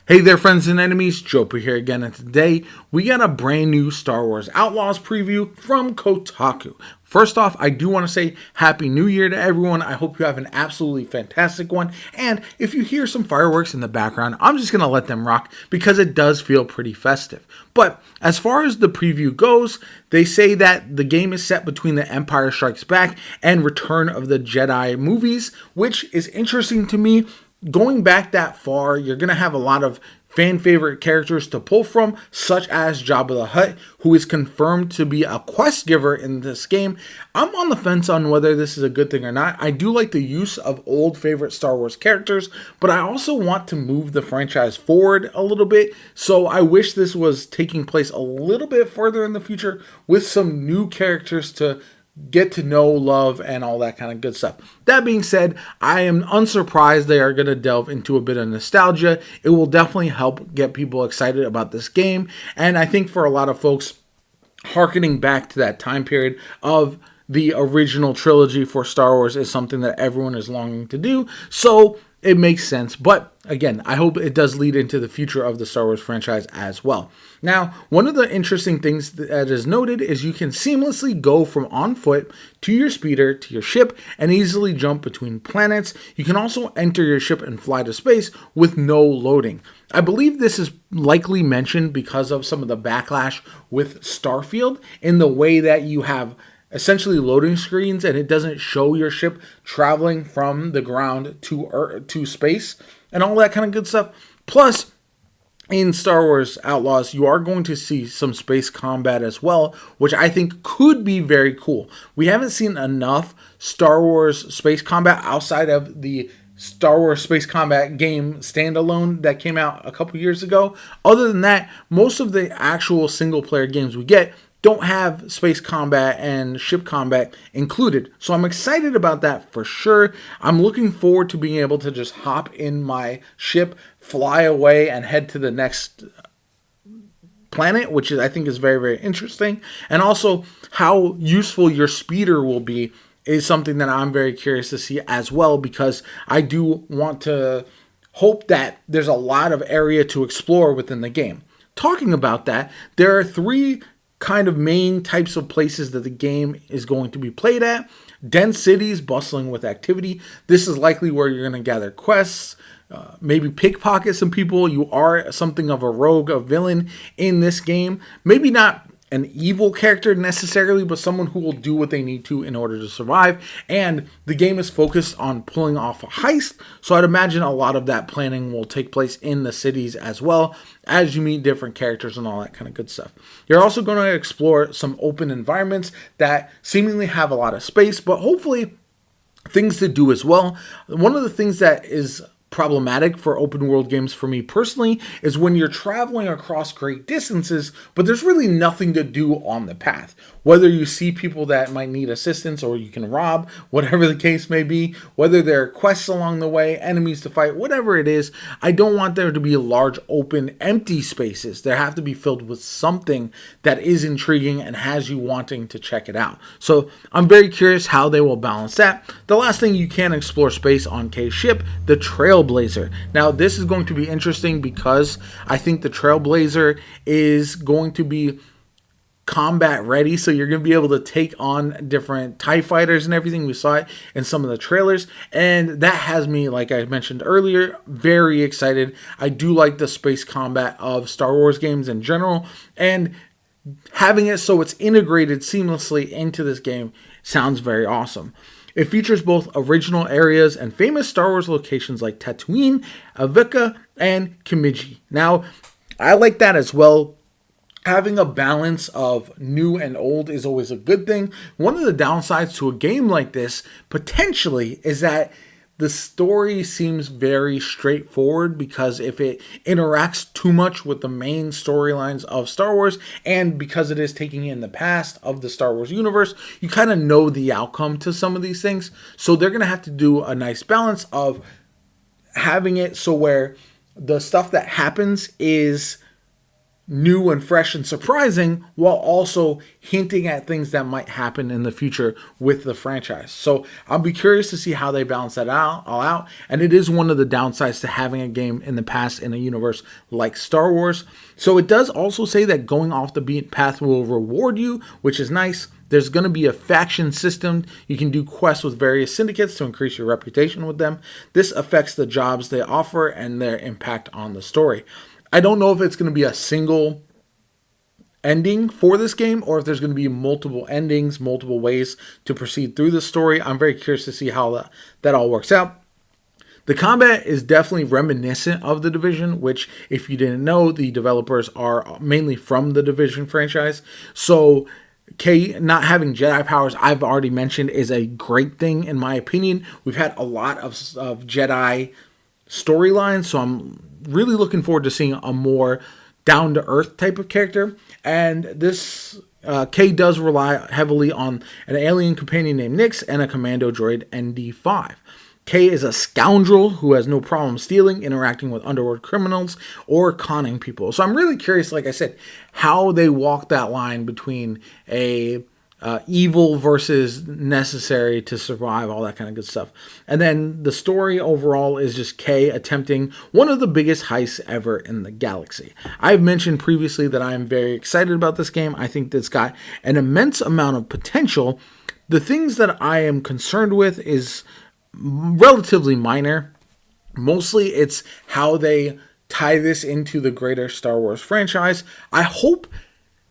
Hey there, friends and enemies, JoPa here again, and today we got a brand new Star Wars Outlaws preview from Kotaku. First off, I do want to say Happy New Year to everyone. I hope you have an absolutely fantastic one, and if you hear some fireworks in the background, I'm just going to let them rock because it does feel pretty festive. But as far as the preview goes, they say that the game is set between The Empire Strikes Back and Return of the Jedi movies, which is interesting to me. Going back that far, you're going to have a lot of fan favorite characters to pull from, such as Jabba the Hutt, who is confirmed to be a quest giver in this game. I'm on the fence on whether this is a good thing or not. I do like the use of old favorite Star Wars characters, but I also want to move the franchise forward a little bit, so I wish this was taking place a little bit further in the future with some new characters to get to know, love, and all that kind of good stuff. That being said, I am unsurprised they are going to delve into a bit of nostalgia. It will definitely help get people excited about this game, and I think for a lot of folks, harkening back to that time period of the original trilogy for Star Wars is something that everyone is longing to do, so it makes sense. But again, I hope it does lead into the future of the Star Wars franchise as well. Now, one of the interesting things that is noted is you can seamlessly go from on foot to your speeder to your ship and easily jump between planets. You can also enter your ship and fly to space with no loading. I believe this is likely mentioned because of some of the backlash with Starfield in the way that you have essentially loading screens and it doesn't show your ship traveling from the ground to Earth, to space and all that kind of good stuff. Plus, in Star Wars Outlaws, you are going to see some space combat as well, which I think could be very cool. We haven't seen enough Star Wars space combat outside of the Star Wars Space Combat game standalone that came out a couple years ago. Other than that, most of the actual single player games we get don't have space combat and ship combat included. So I'm excited about that for sure. I'm looking forward to being able to just hop in my ship, fly away, and head to the next planet, which I think is very, very interesting. And also how useful your speeder will be is something that I'm very curious to see as well, because I do want to hope that there's a lot of area to explore within the game. Talking about that, there are three kind of main types of places that the game is going to be played at. Dense cities bustling with activity. This is likely where you're going to gather quests, maybe pickpocket some people. You are something of a rogue, a villain in this game. Maybe not an evil character necessarily, but someone who will do what they need to in order to survive. And the game is focused on pulling off a heist, so I'd imagine a lot of that planning will take place in the cities as well, as you meet different characters and all that kind of good stuff. You're also going to explore some open environments that seemingly have a lot of space, but hopefully things to do as well. One of the things that is problematic for open world games for me personally is when you're traveling across great distances, but there's really nothing to do on the path. Whether you see people that might need assistance or you can rob, whatever the case may be, whether there are quests along the way, enemies to fight, whatever it is, I don't want there to be large, open, empty spaces. They have to be filled with something that is intriguing and has you wanting to check it out. So I'm very curious how they will balance that. The last thing, you can explore space on Kay's ship, the Trailblazer. Now, this is going to be interesting because I think the Trailblazer is going to be combat ready, so you're going to be able to take on different TIE fighters and everything. We saw it in some of the trailers, and that has me, like I mentioned earlier, very excited. I do like the space combat of Star Wars games in general, and having it so it's integrated seamlessly into this game sounds very awesome. It features both original areas and famous Star Wars locations like Tatooine, Avika, and Kimiji. Now, I like that as well. Having a balance of new and old is always a good thing. One of the downsides to a game like this, potentially, is that the story seems very straightforward, because if it interacts too much with the main storylines of Star Wars, and because it is taking in the past of the Star Wars universe, you kind of know the outcome to some of these things. So they're going to have to do a nice balance of having it so where the stuff that happens is new and fresh and surprising, while also hinting at things that might happen in the future with the franchise. So I'll be curious to see how they balance that all out. And it is one of the downsides to having a game in the past in a universe like Star Wars. So it does also say that going off the beaten path will reward you, which is nice. There's going to be a faction system. You can do quests with various syndicates to increase your reputation with them. This affects the jobs they offer and their impact on the story. I don't know if it's going to be a single ending for this game or if there's going to be multiple endings, multiple ways to proceed through the story. I'm very curious to see how that all works out. The combat is definitely reminiscent of The Division, which, if you didn't know, the developers are mainly from the Division franchise. So Kay not having Jedi powers, I've already mentioned, is a great thing in my opinion. We've had a lot of Jedi storylines, so I'm really looking forward to seeing a more down-to-earth type of character. And this Kay does rely heavily on an alien companion named Nix and a commando droid ND5. Kay is a scoundrel who has no problem stealing, interacting with underworld criminals, or conning people. So I'm really curious, like I said, how they walk that line between a evil versus necessary to survive, all that kind of good stuff. And then the story overall is just Kay attempting one of the biggest heists ever in the galaxy. I've mentioned previously that I am very excited about this game. I think it's got an immense amount of potential. The things that I am concerned with is relatively minor. Mostly it's how they tie this into the greater Star Wars franchise. I hope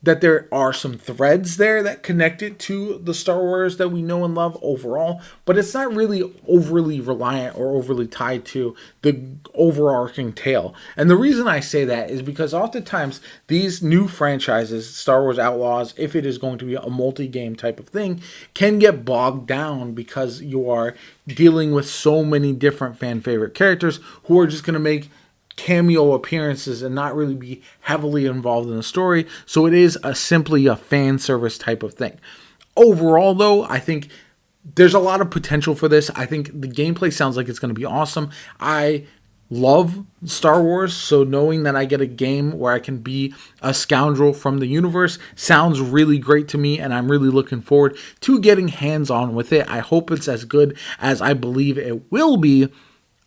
that there are some threads there that connect it to the Star Wars that we know and love overall, but it's not really overly reliant or overly tied to the overarching tale. And the reason I say that is because oftentimes these new franchises, Star Wars Outlaws, if it is going to be a multi-game type of thing, can get bogged down because you are dealing with so many different fan favorite characters who are just going to make cameo appearances and not really be heavily involved in the story. So it is simply a fan service type of thing. Overall, though, I think there's a lot of potential for this. I think the gameplay sounds like it's going to be awesome. I love Star Wars, so knowing that I get a game where I can be a scoundrel from the universe sounds really great to me, and I'm really looking forward to getting hands-on with it. I hope it's as good as I believe it will be.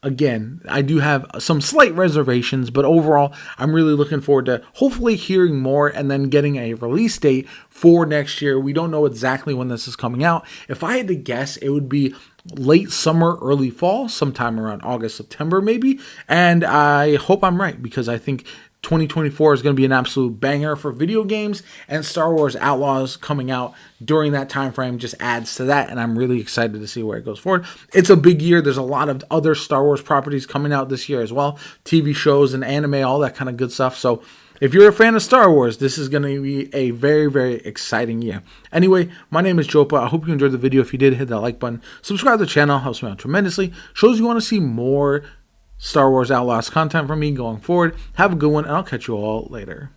Again, I do have some slight reservations, but overall, I'm really looking forward to hopefully hearing more and then getting a release date for next year. We don't know exactly when this is coming out. If I had to guess, it would be late summer, early fall, sometime around August, September maybe. And I hope I'm right because I think 2024 is going to be an absolute banger for video games, and Star Wars Outlaws coming out during that time frame just adds to that, and I'm really excited to see where it goes forward. It's a big year. There's a lot of other Star Wars properties coming out this year as well, TV shows and anime, all that kind of good stuff. So if you're a fan of Star Wars, this is going to be a very, very exciting year. Anyway, my name is JoPa. I hope you enjoyed the video. If you did, hit that like button. Subscribe to the channel. Helps me out tremendously. Shows you want to see more Star Wars Outlaws content from me going forward. Have a good one, and I'll catch you all later.